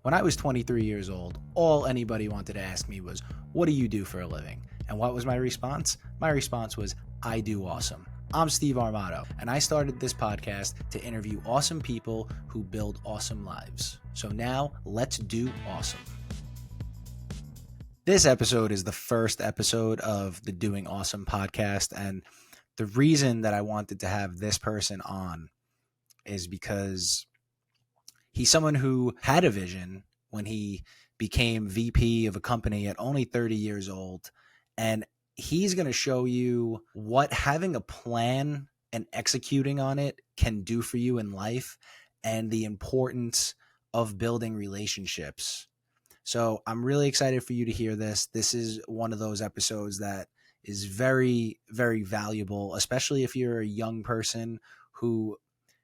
When I was 23 years old, all anybody wanted to ask me was, what do you do for a living? And what was my response? My response was, I do awesome. I'm Steve Armato, and I started this podcast to interview awesome people who build awesome lives. So now, let's do awesome. This episode is the first episode of the Doing Awesome podcast, and the reason that I wanted to have this person on is because he's someone who had a vision when he became VP of a company at only 30 years old. And he's going to show you what having a plan and executing on it can do for you in life and the importance of building relationships. So I'm really excited for you to hear this. This is one of those episodes that is very, very valuable, especially if you're a young person who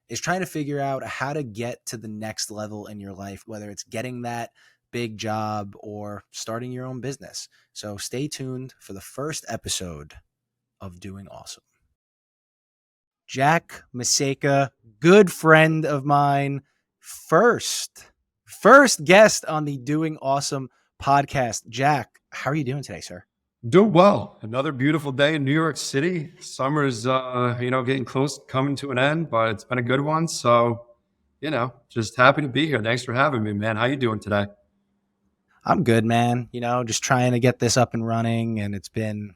is trying to figure out how to get to the next level in your life, whether it's getting that big job or starting your own business. So stay tuned for the first episode of Doing Awesome. Jack Macejka, good friend of mine, first guest on the Doing Awesome podcast. Jack, how are you doing today, sir? Doing well. Another beautiful day in New York City. Summer's, getting close, coming to an end, but it's been a good one. So, just happy to be here. Thanks for having me, man. How you doing today? I'm good, man. Just trying to get this up and running, and it's been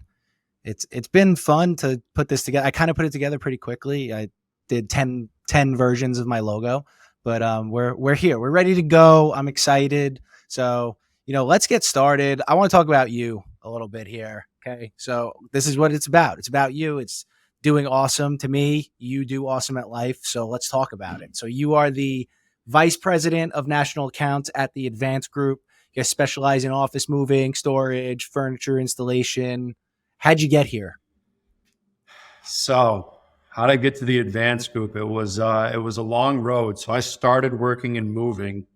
fun to put this together. I kind of put it together pretty quickly. I did 10 versions of my logo, but we're here. We're ready to go. I'm excited. So, let's get started. I want to talk about you a little bit here. Okay. So this is what it's about. It's about you. It's doing awesome to me. You do awesome at life. So let's talk about it. So you are the vice president of national accounts at the Advanced Group. You guys specialize in office moving, storage, furniture installation. How'd you get here? So how'd I get to the Advanced Group? It was a long road. So I started working and moving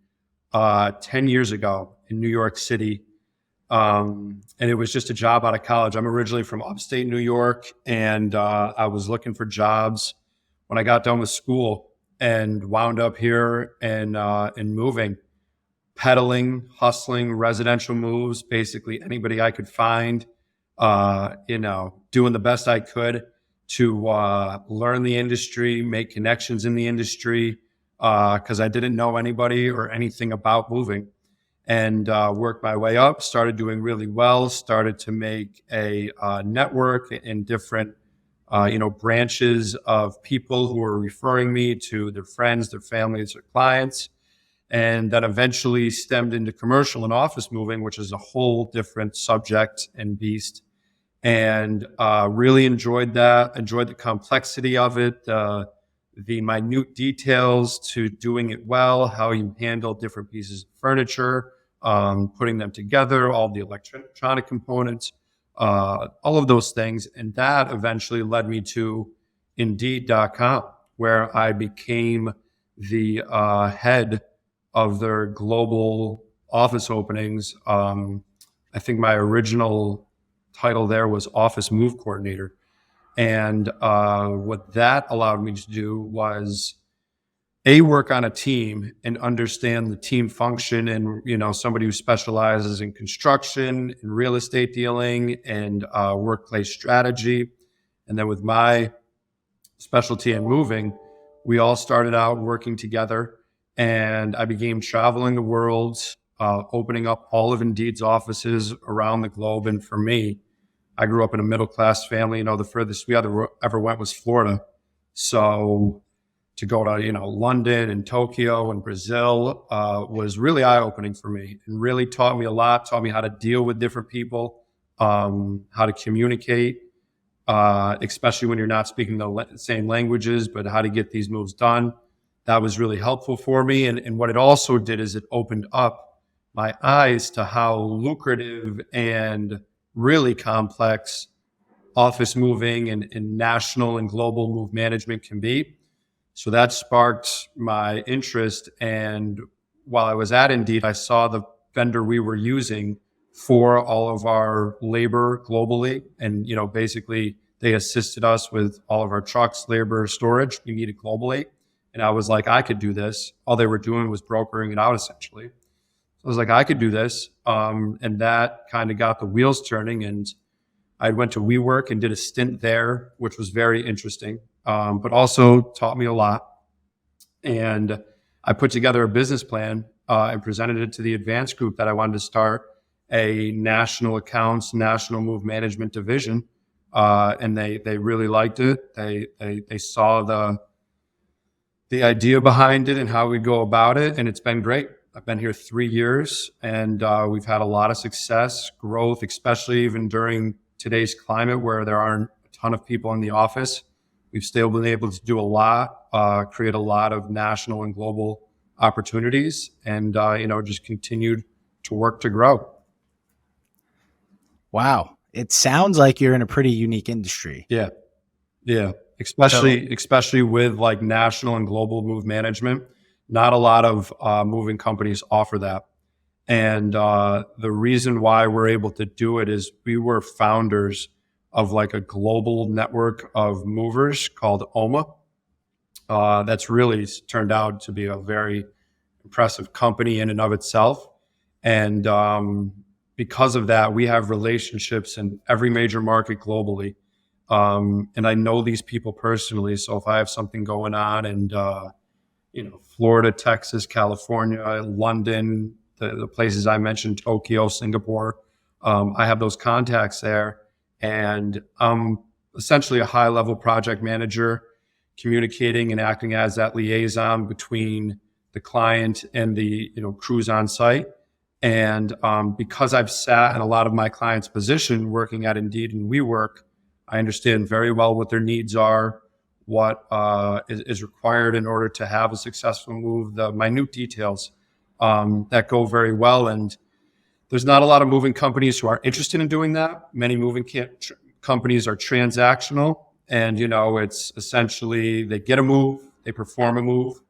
10 years ago in New York City. And it was just a job out of college. I'm originally from upstate New York, and I was looking for jobs when I got done with school and wound up here and moving, peddling, hustling, residential moves, basically anybody I could find, doing the best I could to learn the industry, make connections in the industry, because I didn't know anybody or anything about moving. And worked my way up, started doing really well, started to make a network in different, branches of people who were referring me to their friends, their families, their clients. And that eventually stemmed into commercial and office moving, which is a whole different subject and beast. And really enjoyed that, enjoyed the complexity of it, the minute details to doing it well, how you handle different pieces of furniture, putting them together, all the electronic components, all of those things. And that eventually led me to Indeed.com, where I became the head of their global office openings. I think my original title there was Office Move Coordinator. And what that allowed me to do was work on a team and understand the team function, and somebody who specializes in construction and real estate dealing and workplace strategy. And then with my specialty in moving, we all started out working together, and I began traveling the world, opening up all of Indeed's offices around the globe. And for me, I grew up in a middle-class family. The furthest we ever went was Florida. So to go to, London and Tokyo and Brazil was really eye-opening for me, and really taught me a lot, taught me how to deal with different people, how to communicate, especially when you're not speaking the same languages, but how to get these moves done. That was really helpful for me. And what it also did is it opened up my eyes to how lucrative and really complex office moving and national and global move management can be. So that sparked my interest. And while I was at Indeed, I saw the vendor we were using for all of our labor globally. And, basically they assisted us with all of our trucks, labor, storage we needed globally. And I was like, I could do this. All they were doing was brokering it out essentially. So I was like, I could do this. And that kind of got the wheels turning. And I went to WeWork and did a stint there, which was very interesting, but also taught me a lot. And I put together a business plan and presented it to the advanced group that I wanted to start a national accounts, national move management division. And they really liked it. They saw the idea behind it and how we go about it. And it's been great. I've been here 3 years, and we've had a lot of success, growth, especially even during today's climate where there aren't a ton of people in the office. We've still been able to do a lot, create a lot of national and global opportunities, and just continued to work to grow. Wow. It sounds like you're in a pretty unique industry. Yeah, yeah. So, Especially with like national and global move management. Not a lot of moving companies offer that. And the reason why we're able to do it is we were founders of like a global network of movers called OMA. That's really turned out to be a very impressive company in and of itself. And because of that, we have relationships in every major market globally. And I know these people personally. So if I have something going on and Florida, Texas, California, London, the places I mentioned, Tokyo, Singapore. I have those contacts there, and I'm essentially a high-level project manager, communicating and acting as that liaison between the client and the crews on site. And because I've sat in a lot of my clients' position, working at Indeed and WeWork, I understand very well what their needs are, what is required in order to have a successful move, the minute details that go very well. And there's not a lot of moving companies who are interested in doing that. Many moving companies are transactional, and it's essentially they get a move, they perform a move,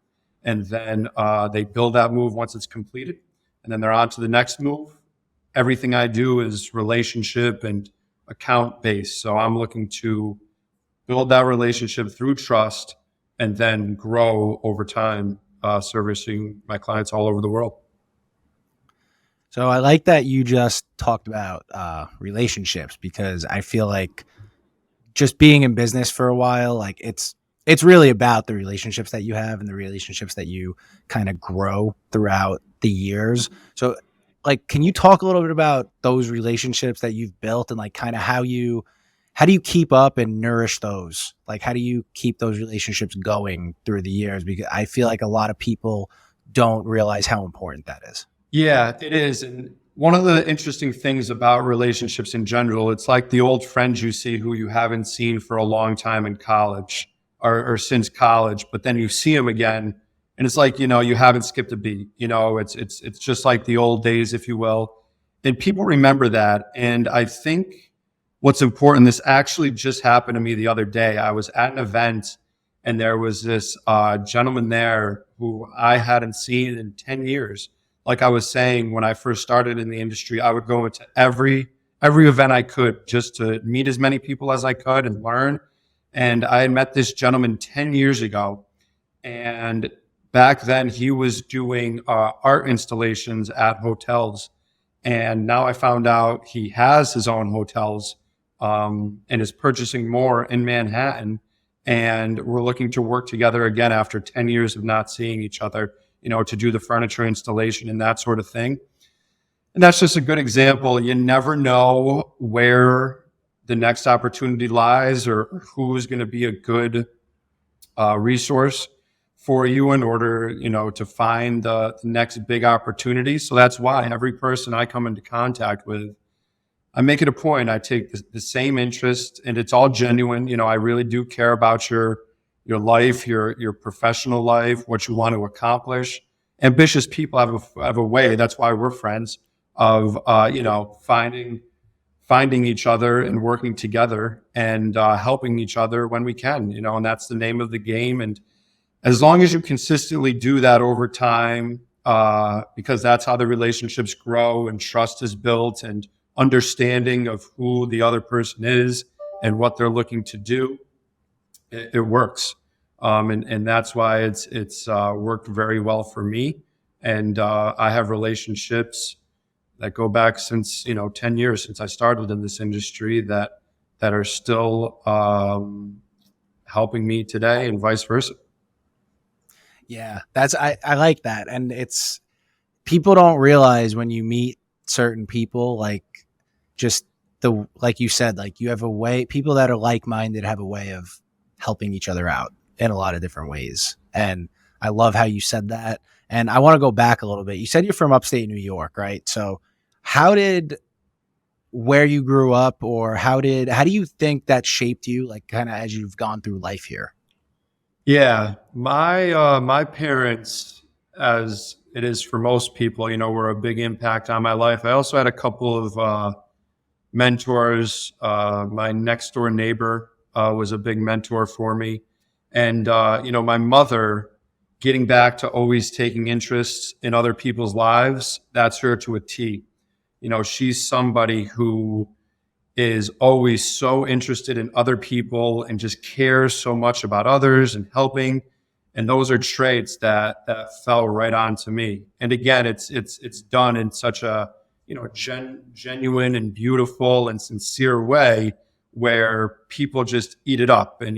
and then they build that move once it's completed, and then they're on to the next move. Everything I do is relationship and account based, so I'm looking to build that relationship through trust and then grow over time, servicing my clients all over the world. so I like that you just talked about relationships, because I feel like just being in business for a while, like it's really about the relationships that you have and the relationships that you kind of grow throughout the years. So, like, can you talk a little bit about those relationships that you've built, and like kind of how do you keep up and nourish those? Like, how do you keep those relationships going through the years? Because I feel like a lot of people don't realize how important that is. Yeah, it is. And one of the interesting things about relationships in general, it's like the old friends you see who you haven't seen for a long time in college or since college, but then you see them again. And it's like, you haven't skipped a beat. It's just like the old days, if you will. And people remember that. And I think what's important, this actually just happened to me the other day. I was at an event and there was this gentleman there who I hadn't seen in 10 years. Like I was saying, when I first started in the industry, I would go into every event I could just to meet as many people as I could and learn. And I had met this gentleman 10 years ago. And back then he was doing art installations at hotels. And now I found out he has his own hotels and is purchasing more in Manhattan. And we're looking to work together again after 10 years of not seeing each other, to do the furniture installation and that sort of thing. And that's just a good example. You never know where the next opportunity lies or who's going to be a good resource for you in order, to find the next big opportunity. So that's why every person I come into contact with, I make it a point. I take the same interest, and it's all genuine. I really do care about your life, your professional life, what you want to accomplish. Ambitious people have a way. That's why we're friends of finding each other and working together and helping each other when we can. And that's the name of the game. And as long as you consistently do that over time, because that's how the relationships grow and trust is built and understanding of who the other person is and what they're looking to do, it works. And that's why it's worked very well for me. And I have relationships that go back since, 10 years since I started in this industry that are still helping me today, and vice versa. Yeah, I like that. And it's people don't realize when you meet certain people, like just the like you said, like you have a way people that are like minded have a way of helping each other out in a lot of different ways. And I love how you said that. And I want to go back a little bit. You said you're from upstate New York, right? So how did where you grew up, or how do you think that shaped you, like kind of as you've gone through life here? Yeah, my parents, as it is for most people, were a big impact on my life. I also had a couple of mentors. My next door neighbor was a big mentor for me, and my mother, getting back to always taking interest in other people's lives. That's her to a T. She's somebody who is always so interested in other people and just cares so much about others and helping. And those are traits that fell right onto me. And again, it's done in such a genuine and beautiful and sincere way where people just eat it up. And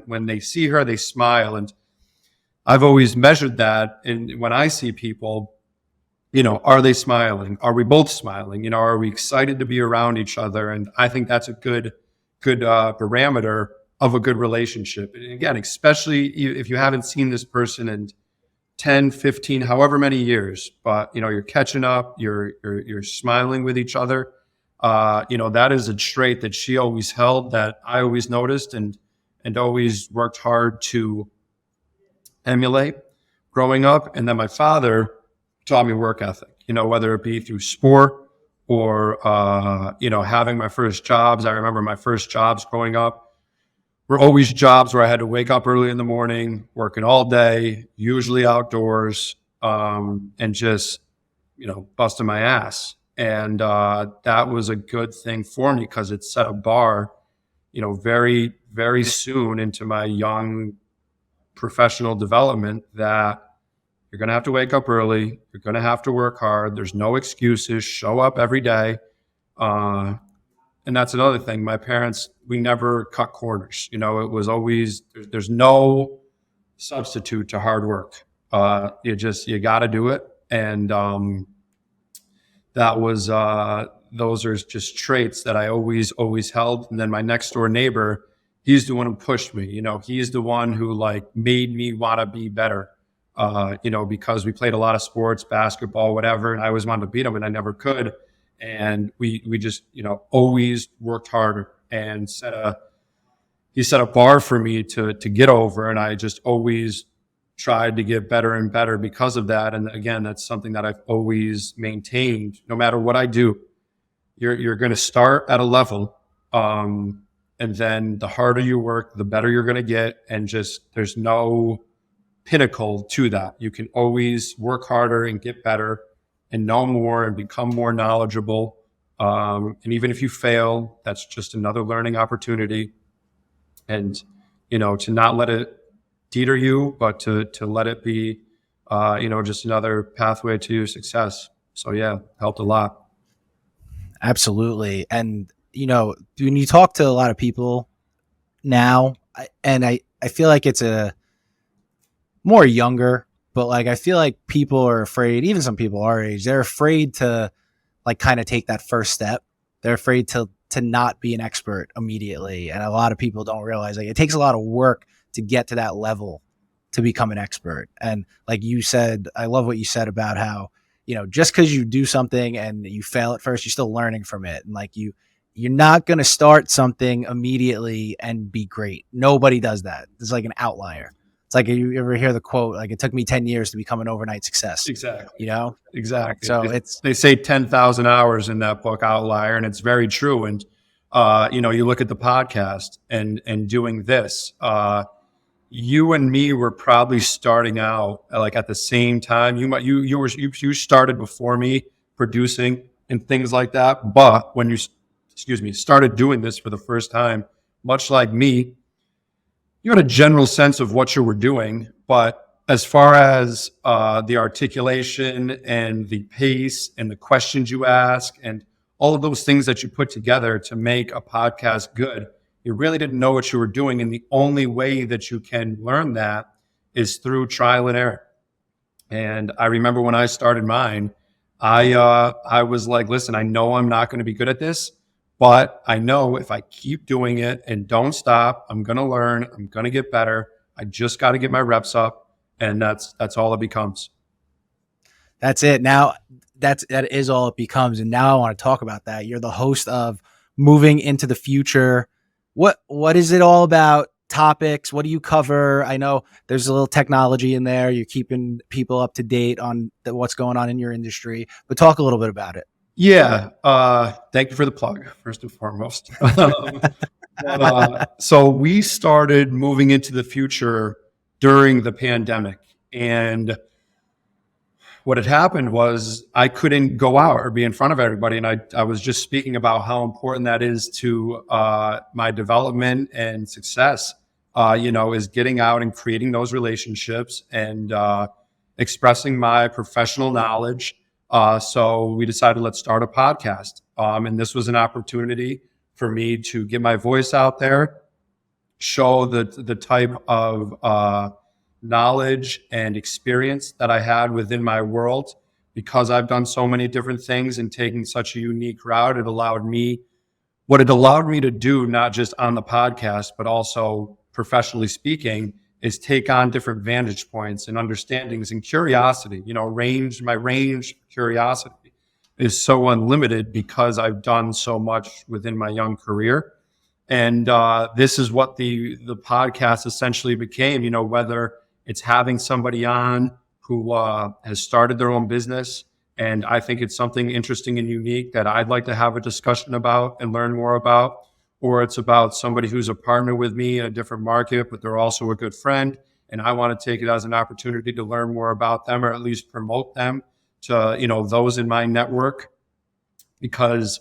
when they see her, they smile. And I've always measured that. And when I see people, are they smiling? Are we both smiling? Are we excited to be around each other? And I think that's a good parameter of a good relationship. And again, especially if you haven't seen this person in 10, 15, however many years, but you're catching up, you're smiling with each other. That is a trait that she always held, that I always noticed and always worked hard to emulate growing up. And then my father taught me work ethic, whether it be through sport or, having my first jobs. I remember my first jobs growing up were always jobs where I had to wake up early in the morning, working all day, usually outdoors, and just, busting my ass. And that was a good thing for me because it set a bar, very, very soon into my young professional development, that you're going to have to wake up early. You're going to have to work hard. There's no excuses. Show up every day. And that's another thing. My parents, we never cut corners. It was always, there's no substitute to hard work. You got to do it. And that was, those are just traits that I always held. And then my next door neighbor, he's the one who pushed me. He's the one who made me want to be better. Because we played a lot of sports, basketball, whatever, and I always wanted to beat him and I never could. And we just, always worked harder, and he set a bar for me to get over. And I just always tried to get better and better because of that. And again, that's something that I've always maintained. No matter what I do, you're going to start at a level. And then the harder you work, the better you're going to get. And just, there's no pinnacle to that. You can always work harder and get better and know more and become more knowledgeable. And even if you fail, that's just another learning opportunity. And, to not let it deter you, but to let it be, just another pathway to success. So yeah, helped a lot. Absolutely. And, when you talk to a lot of people now, I feel like it's a more younger, but I feel like people are afraid, even some people our age, they're afraid to kind of take that first step. They're afraid to not be an expert immediately. And a lot of people don't realize it takes a lot of work to get to that level to become an expert. And like you said, I love what you said about how, just because you do something and you fail at first, you're still learning from it. And you're not going to start something immediately and be great. Nobody does that. It's like an outlier. It's like, you ever hear the quote, it took me 10 years to become an overnight success. Exactly. Exactly. So they say 10,000 hours in that book, Outlier, and it's very true. And, you look at the podcast and doing this, you and me were probably starting out at the same time. You started before me producing and things like that. But when you, started doing this for the first time, much like me, you had a general sense of what you were doing, but as far as the articulation and the pace and the questions you ask and all of those things that you put together to make a podcast good, you really didn't know what you were doing. And the only way that you can learn that is through trial and error. And I remember when I started mine, I was like, listen, I know I'm not going to be good at this, but I know if I keep doing it and don't stop, I'm going to learn. I'm going to get better. I just got to get my reps up, and that's all it becomes. That's it. Now that is all it becomes. And now I want to talk about that. You're the host of Moving into the Future. What is it all about? Topics? What do you cover? I know there's a little technology in there. You're keeping people up to date on what's going on in your industry, but talk a little bit about it. Yeah. Thank you for the plug, first and foremost. So we started moving into the future during the pandemic. And what had happened was I couldn't go out or be in front of everybody. And I was just speaking about how important that is to my development and success, is getting out and creating those relationships and expressing my professional knowledge. So we decided, let's start a podcast. And this was an opportunity for me to get my voice out there, show the type of knowledge and experience that I had within my world. Because I've done so many different things and taking such a unique route, what it allowed me to do, not just on the podcast, but also professionally speaking, is take on different vantage points and understandings and curiosity. My range curiosity is so unlimited because I've done so much within my young career. And this is what the podcast essentially became, whether it's having somebody on who has started their own business. And I think it's something interesting and unique that I'd like to have a discussion about and learn more about. Or it's about somebody who's a partner with me in a different market, but they're also a good friend. And I want to take it as an opportunity to learn more about them, or at least promote them to, those in my network. Because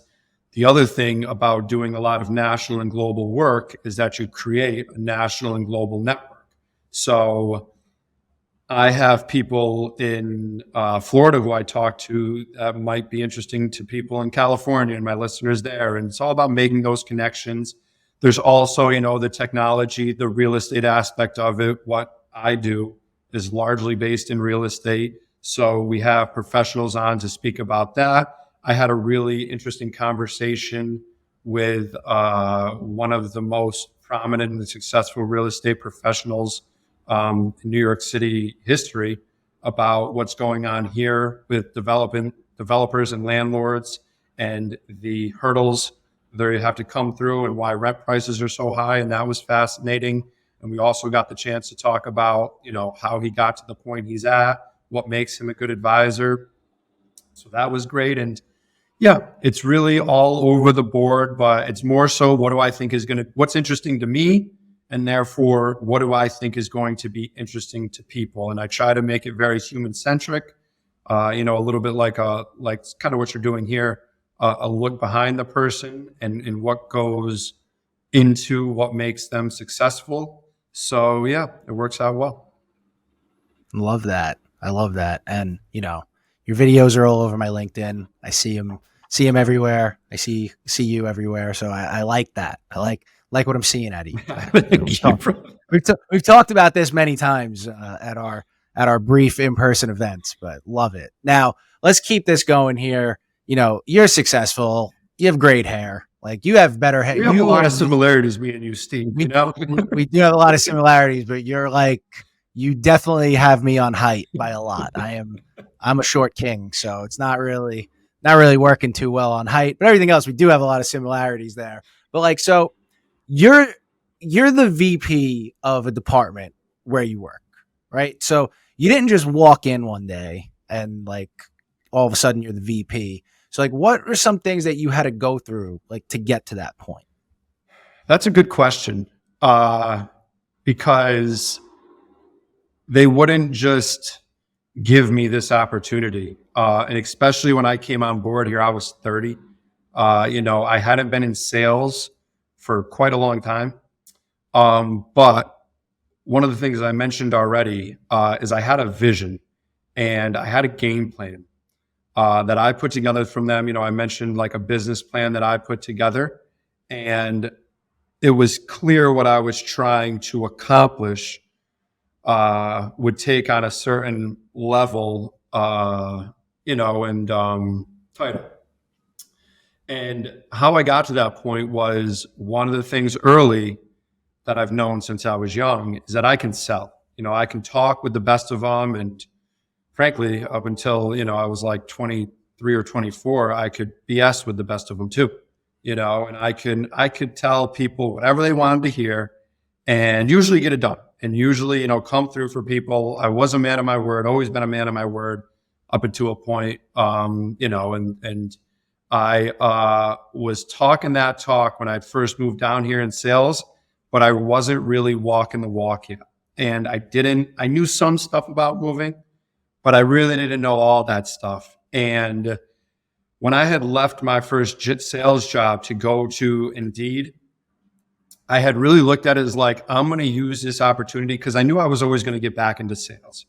the other thing about doing a lot of national and global work is that you create a national and global network. So I have people in Florida who I talk to that might be interesting to people in California and my listeners there. And it's all about making those connections. There's also, the technology, the real estate aspect of it. What I do is largely based in real estate. So we have professionals on to speak about that. I had a really interesting conversation with one of the most prominent and successful real estate professionals in New York City history about what's going on here with developers and landlords and the hurdles they have to come through and why rent prices are so high. And that was fascinating. And we also got the chance to talk about, how he got to the point he's at, what makes him a good advisor. So that was great. And yeah, it's really all over the board, but it's more so what's interesting to me, and therefore what do I think is going to be interesting to people. And I try to make it very human centric, a little bit like kind of what you're doing here, a look behind the person and what goes into what makes them successful. So yeah, it works out well. Love that. I love that. And, your videos are all over my LinkedIn. I see them everywhere. I see you everywhere. So I like that. I like what I'm seeing out of you. We've talked about this many times at our brief in-person events, but love it. Now let's keep this going here. You're successful. You have great hair. Like, you have better hair. We have a lot of similarities, me and you, Steve. We do have a lot of similarities, but you definitely have me on height by a lot. I'm a short king, so it's not really working too well on height, but everything else, we do have a lot of similarities there. But so you're the VP of a department where you work, right? So you didn't just walk in one day and all of a sudden you're the VP. So what are some things that you had to go through to get to that point? That's a good question. Because they wouldn't just give me this opportunity. And especially when I came on board here, I was 30. I hadn't been in sales for quite a long time. But one of the things I mentioned already is I had a vision and I had a game plan that I put together from them. I mentioned like a business plan that I put together, and it was clear what I was trying to accomplish would take on a certain level, and title. And how I got to that point was one of the things early that I've known since I was young is that I can sell. I can talk with the best of them. And frankly, up until, I was like 23 or 24, I could BS with the best of them too. And I could tell people whatever they wanted to hear and usually get it done. And usually, come through for people. I was a man of my word, always been a man of my word up until a point, and I was talking that talk when I first moved down here in sales, but I wasn't really walking the walk yet. And I knew some stuff about moving, but I really didn't know all that stuff. And when I had left my first sales job to go to Indeed, I had really looked at it as like, I'm going to use this opportunity because I knew I was always going to get back into sales,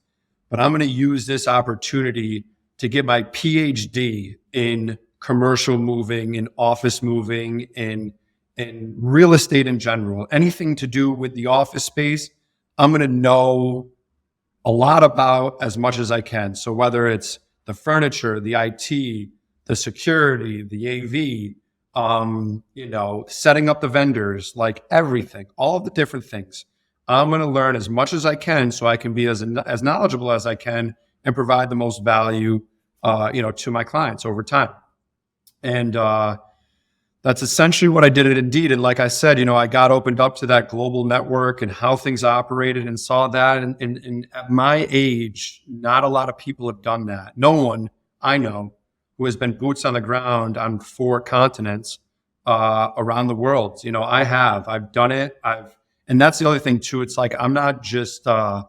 but I'm going to use this opportunity to get my PhD in commercial moving, in office moving, in real estate in general, anything to do with the office space. I'm going to know a lot about as much as I can. So whether it's the furniture, the IT, the security, the AV, setting up the vendors, like everything, all of the different things. I'm going to learn as much as I can so I can be as knowledgeable as I can and provide the most value, to my clients over time. And that's essentially what I did at Indeed. And like I said, I got opened up to that global network and how things operated and saw that. And at my age, not a lot of people have done that. No one I know who has been boots on the ground on 4 continents around the world. I've done it. And that's the other thing too. It's like, I'm not just a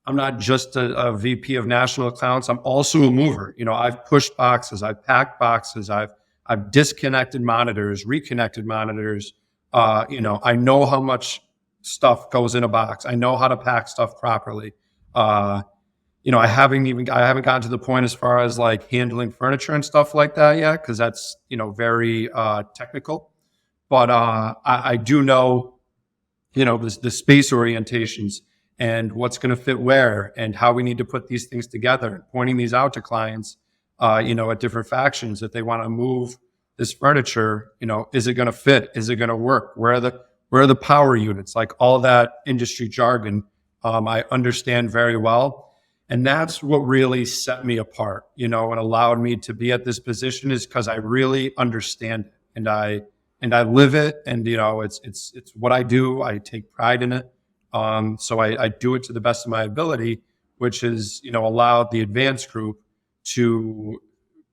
VP of national accounts. I'm also a mover. I've pushed boxes, I've packed boxes, I've disconnected monitors, reconnected monitors. I know how much stuff goes in a box. I know how to pack stuff properly. I haven't gotten to the point as far as like handling furniture and stuff like that yet, because that's, very technical. But I do know, the space orientations and what's going to fit where and how we need to put these things together, pointing these out to clients, at different factions. If they want to move this furniture, is it going to fit? Is it going to work? Where are the power units? Like all that industry jargon, I understand very well. And that's what really set me apart, and allowed me to be at this position is because I really understand it and I live it. And, it's what I do. I take pride in it. So I do it to the best of my ability, which is, allowed the advanced group to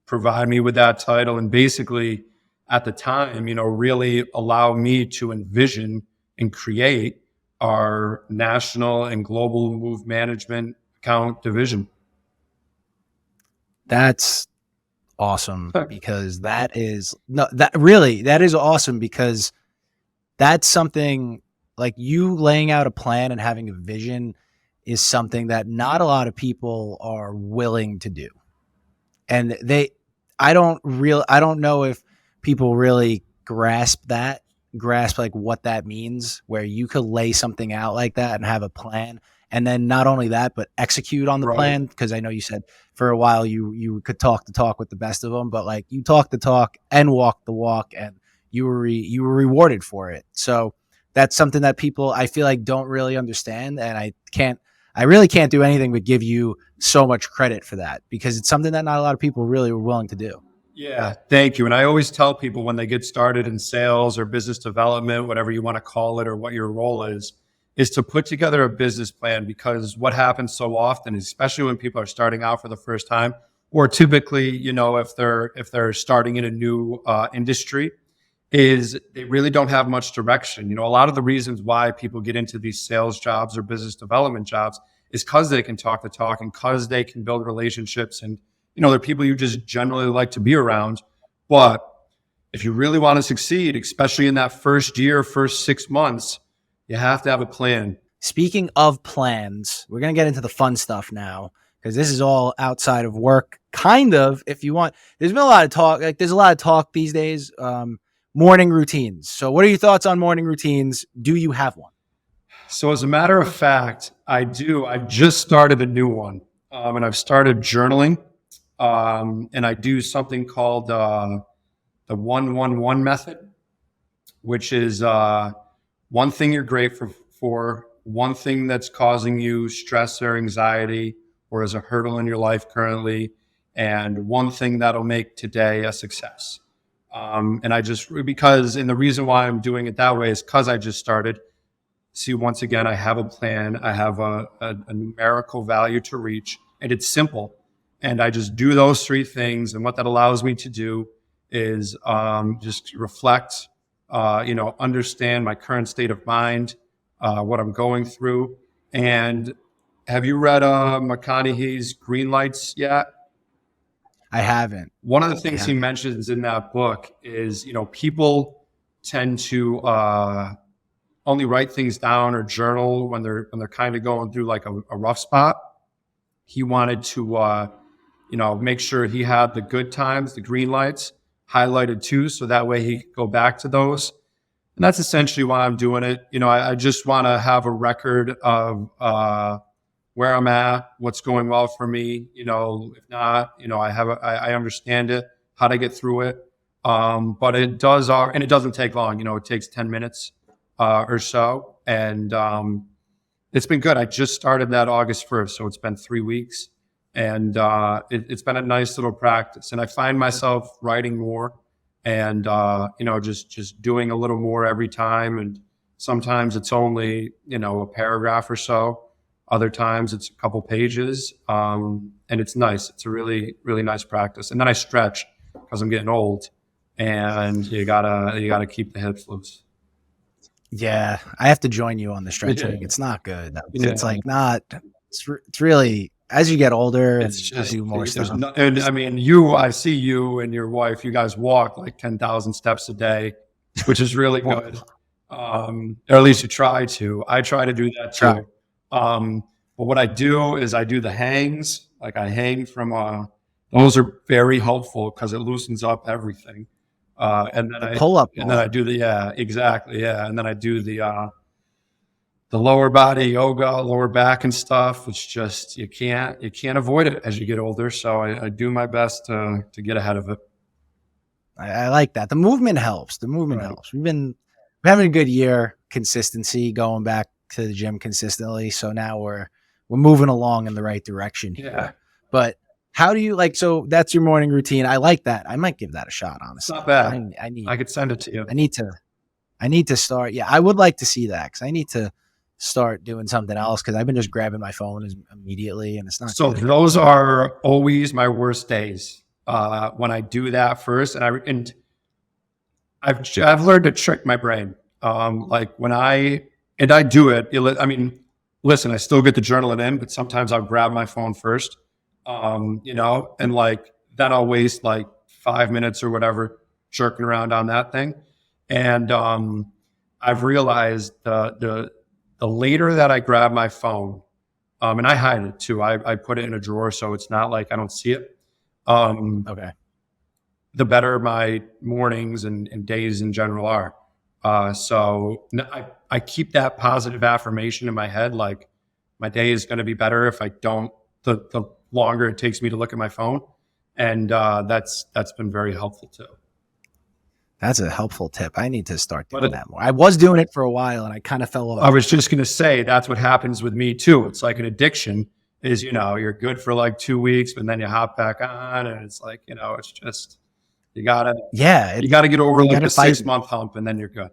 provide me with that title. And basically at the time, really allow me to envision and create our national and global move management account division. That's awesome because that is awesome because that's something like you laying out a plan and having a vision is something that not a lot of people are willing to do. And I don't know if people really grasp like what that means, where you could lay something out like that and have a plan. And then not only that, but execute on the plan. Because I know you said for a while you could talk the talk with the best of them, but like you talk the talk and walk the walk, and you were rewarded for it. So that's something that people I feel like don't really understand, and I really can't do anything but give you so much credit for that because it's something that not a lot of people really were willing to do. Yeah, thank you. And I always tell people when they get started in sales or business development, whatever you want to call it, or what your role is to put together a business plan, because what happens so often, especially when people are starting out for the first time, or typically, if they're starting in a new industry, is they really don't have much direction. A lot of the reasons why people get into these sales jobs or business development jobs is because they can talk the talk and because they can build relationships, and they're people you just generally like to be around. But if you really want to succeed, especially in that first year, first 6 months, you have to have a plan. Speaking of plans, we're going to get into the fun stuff now because this is all outside of work, kind of, if you want. There's been a lot of talk. Like, there's a lot of talk these days. Morning routines. So, what are your thoughts on morning routines? Do you have one? So as a matter of fact, I do. I just started a new one, and I've started journaling, and I do something called the 111 method, which is one thing you're grateful for, one thing that's causing you stress or anxiety or is a hurdle in your life currently, and one thing that'll make today a success. And the reason why I'm doing it that way is because I just started. See, once again, I have a plan. I have a numerical value to reach, and it's simple. And I just do those three things. And what that allows me to do is just reflect, understand my current state of mind, what I'm going through. And have you read McConaughey's Green Lights yet? I haven't. One of the things he mentions in that book is, people tend to only write things down or journal when they're kind of going through like a rough spot. He wanted to, make sure he had the good times, the green lights highlighted too, so that way he could go back to those. And that's essentially why I'm doing it. I just want to have a record of where I'm at, what's going well for me. If not, I understand it, how to get through it. But it does, and it doesn't take long. It takes 10 minutes. Or so. And it's been good. I just started that August 1st. So it's been 3 weeks. And it's been a nice little practice. And I find myself writing more and, just doing a little more every time. And sometimes it's only, a paragraph or so. Other times it's a couple pages. And it's nice. It's a really, really nice practice. And then I stretch because I'm getting old. And you gotta keep the hips loose. Yeah, I have to join you on the stretching. Yeah. It's not good. It's like not. It's really as you get older and do more stuff. And I mean, I see you and your wife. You guys walk like 10,000 steps a day, which is really good. Or at least you try to. I try to do that too. But what I do is I do the hangs. Like I hang from. Those are very helpful because it loosens up everything. And then I do exactly. Yeah. And then I do the lower body yoga, lower back and stuff. It's just, you can't avoid it as you get older. So I do my best to get ahead of it. I like that. The movement helps. Helps. We're having a good year, consistency, going back to the gym consistently. So now we're moving along in the right direction here. Yeah. But how do you so that's your morning routine. I like that. I might give that a shot, honestly. It's not bad. I could send it to you. I need to start. Yeah, I would like to see that because I need to start doing something else because I've been just grabbing my phone immediately and it's not. So good. Those are always my worst days when I do that first. And I've learned to trick my brain. Like when I do it, listen, I still get the journaling in, but sometimes I'll grab my phone first. And like then I'll waste like 5 minutes or whatever jerking around on that thing. And I've realized the later that I grab my phone, and I hide it too. I put it in a drawer so it's not like I don't see it. Okay. The better my mornings and days in general are. So I keep that positive affirmation in my head, like my day is going to be better if I don't. The longer it takes me to look at my phone. And that's been very helpful too. That's a helpful tip. I need to start doing that more. I was doing it for a while and I kind of fell off. I was just going to say that's what happens with me too. It's like an addiction is, you're good for like 2 weeks, but then you hop back on and it's like, it's just, you gotta get over like the 6 month hump and then you're good.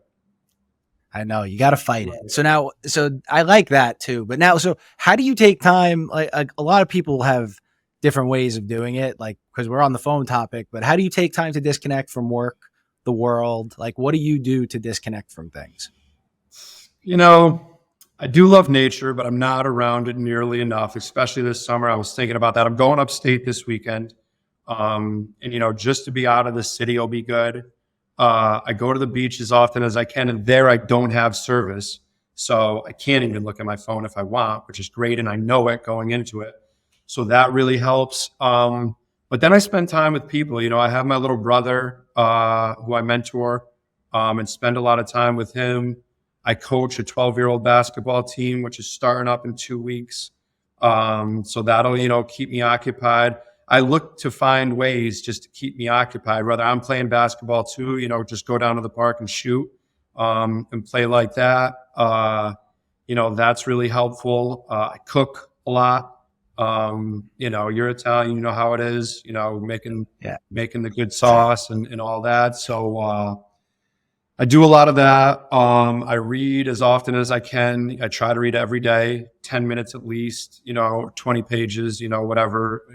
I know you got to fight it. So I like that too. But now, so how do you take time? Like a lot of people have different ways of doing it, like, because we're on the phone topic, but how do you take time to disconnect from work, the world? Like, what do you do to disconnect from things? I do love nature, but I'm not around it nearly enough, especially this summer. I was thinking about that. I'm going upstate this weekend. And just to be out of the city will be good. I go to the beach as often as I can, and there I don't have service. So I can't even look at my phone if I want, which is great. And I know it going into it. So that really helps. But then I spend time with people. I have my little brother who I mentor and spend a lot of time with him. I coach a 12-year-old basketball team, which is starting up in 2 weeks. So that'll, keep me occupied. I look to find ways just to keep me occupied, whether I'm playing basketball too, just go down to the park and shoot and play like that. That's really helpful. I cook a lot. You're Italian, you know how it is, making the good sauce and all that. So I do a lot of that. I read as often as I can. I try to read every day, 10 minutes at least, 20 pages, whatever,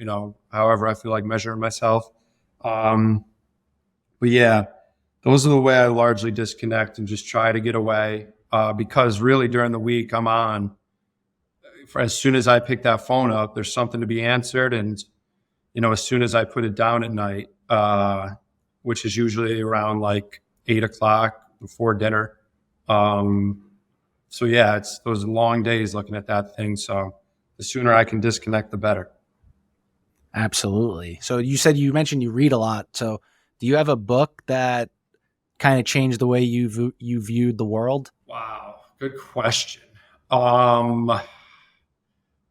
however I feel like measuring myself. But yeah, those are the way I largely disconnect and just try to get away. Because really during the week I'm on. As soon as I pick that phone up, there's something to be answered. And, as soon as I put it down at night, which is usually around like 8 o'clock before dinner. So yeah, it's those long days looking at that thing. So the sooner I can disconnect, the better. Absolutely. So you mentioned you read a lot. So do you have a book that kind of changed the way you viewed the world? Wow, good question.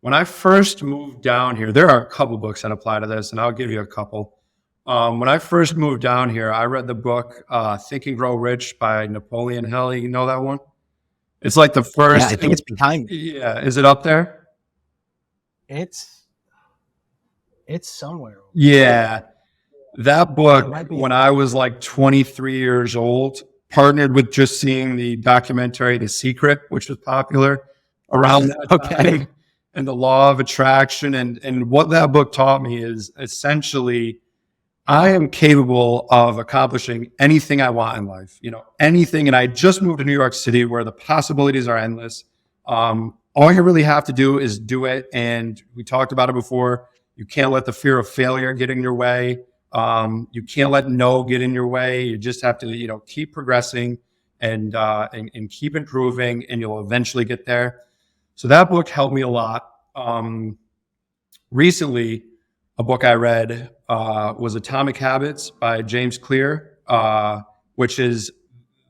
When I first moved down here, there are a couple books that apply to this, and I'll give you a couple. When I first moved down here, I read the book Think and Grow Rich by Napoleon Hill. You know that one? It's like the first. Yeah, I think it's behind me. Yeah, is it up there? It's somewhere. Yeah, that book, when I was like 23 years old, partnered with just seeing the documentary The Secret, which was popular around that time. And the law of attraction. And what that book taught me is essentially I am capable of accomplishing anything I want in life, anything. And I just moved to New York City where the possibilities are endless. All you really have to do is do it. And we talked about it before. You can't let the fear of failure get in your way. You can't let no get in your way. You just have to, keep progressing and keep improving, and you'll eventually get there. So that book helped me a lot. Recently, a book I read was Atomic Habits by James Clear, which is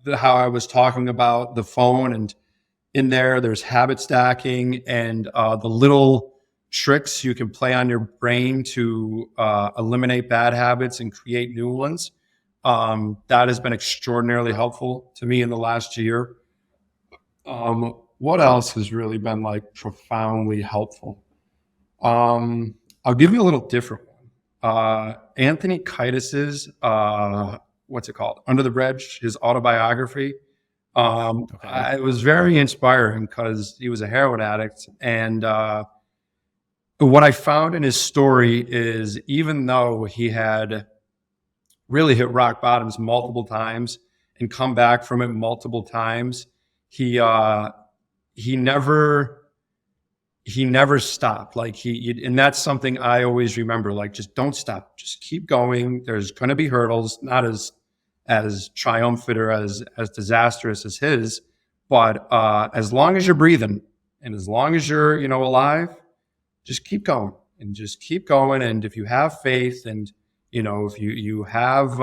how I was talking about the phone. And in there's habit stacking and the little tricks you can play on your brain to eliminate bad habits and create new ones. That has been extraordinarily helpful to me in the last year. What else has really been like profoundly helpful? I'll give you a little different one. Anthony Kiedis's, what's it called? Under the Bridge, his autobiography. It was very inspiring because he was a heroin addict. And what I found in his story is even though he had really hit rock bottoms multiple times and come back from it multiple times, he never stopped. And that's something I always remember, like, just don't stop, just keep going. There's going to be hurdles, not as triumphant or as disastrous as his, but as long as you're breathing and as long as you're, alive, just keep going and just keep going. And if you have faith and, if you have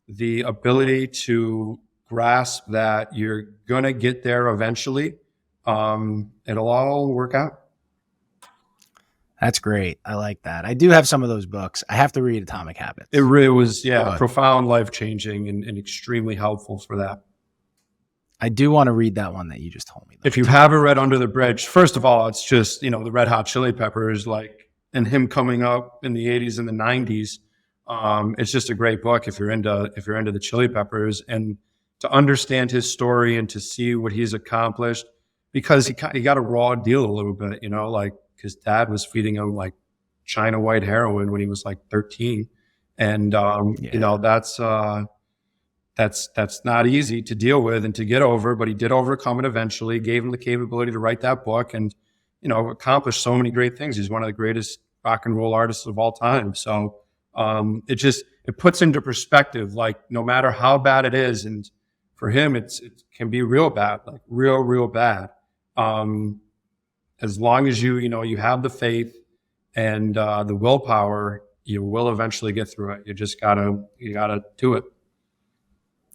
the ability to grasp that you're going to get there eventually, it'll all work out. That's great. I like that. I do have some of those books. I have to read Atomic Habits. It really was, profound, life-changing, and extremely helpful for that. I do want to read that one that you just told me. If you haven't read Under the Bridge, first of all, it's just, the Red Hot Chili Peppers, and him coming up in the 80s and the 90s. It's just a great book if you're into the Chili Peppers, and to understand his story and to see what he's accomplished, because he got a raw deal a little bit, his dad was feeding him like China white heroin when he was like 13. And, that's not easy to deal with and to get over, but he did overcome it eventually, gave him the capability to write that book and, accomplished so many great things. He's one of the greatest rock and roll artists of all time. So, it puts into perspective, like, no matter how bad it is, and For him, it can be real bad, like real bad. As long as you have the faith and the willpower, you will eventually get through it. You gotta do it.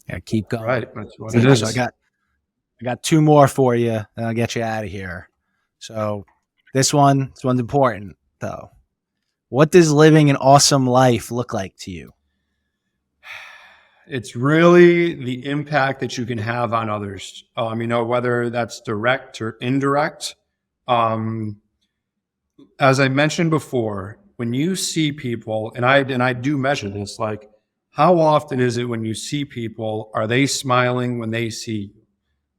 Yeah, keep going. Right, that's what it is. So I got two more for you, and I'll get you out of here. So this one's important though. What does living an awesome life look like to you? It's really the impact that you can have on others. Whether that's direct or indirect. As I mentioned before, when you see people, and I do measure this, like how often is it when you see people, are they smiling when they see you?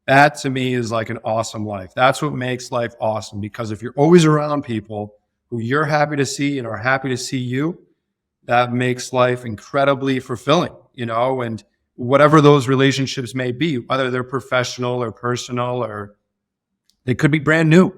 That to me is like an awesome life. That's what makes life awesome, because if you're always around people who you're happy to see and are happy to see you, that makes life incredibly fulfilling, and whatever those relationships may be, whether they're professional or personal, or they could be brand new.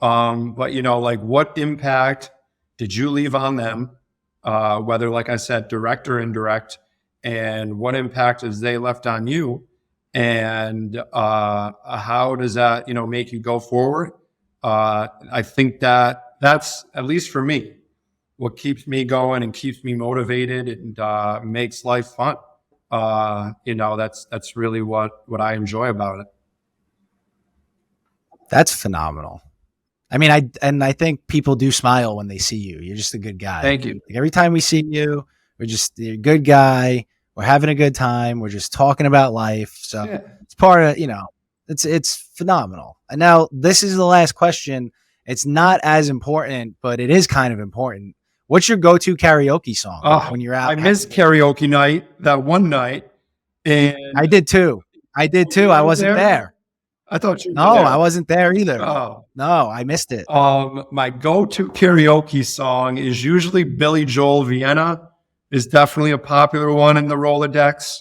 But like what impact did you leave on them? Whether, like I said, direct or indirect, and what impact has they left on you? And how does that, make you go forward? I think that's, at least for me, what keeps me going and keeps me motivated and makes life fun. That's really what I enjoy about it. That's phenomenal. I mean, I think people do smile when they see you. You're just a good guy. Thank you. Like every time we see you, you're a good guy. We're having a good time. We're just talking about life. So Yeah. it's part of, it's phenomenal. And now this is the last question. It's not as important, but it is kind of important. What's your go-to karaoke song when you're out? I missed karaoke night, that one night. And I did too. I wasn't there. I thought you were No, there. I wasn't there either. Oh. No, I missed it. My go-to karaoke song is usually Billy Joel Vienna. Is definitely a popular one in the Rolodex.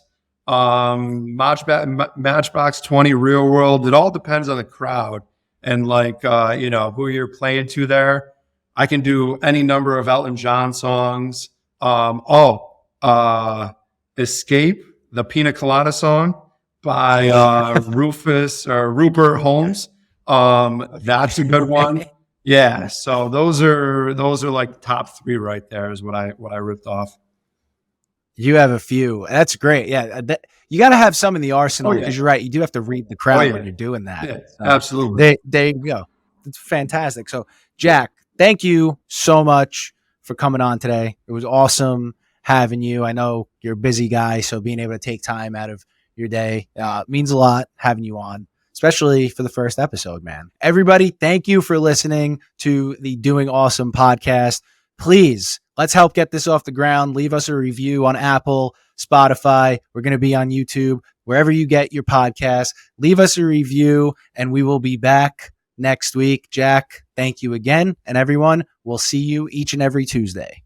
Matchbox 20, Real World. It all depends on the crowd and who you're playing to there. I can do any number of Elton John songs. Escape, the Pina Colada song by Rupert Holmes. That's a good one. Yeah. So those are like top three right there is what I ripped off. You have a few. That's great. Yeah. You got to have some in the arsenal because you're right. You do have to read the crowd when you're doing that. Yeah, so absolutely. There you go. It's fantastic. So Jack, thank you so much for coming on today. It was awesome having you. I know you're a busy guy, so being able to take time out of your day means a lot having you on, especially for the first episode, man. Everybody, thank you for listening to the Doing Awesome podcast. Please, let's help get this off the ground. Leave us a review on Apple, Spotify. We're going to be on YouTube, wherever you get your podcast. Leave us a review, and we will be back next week. Jack, thank you again. And everyone, we'll see you each and every Tuesday.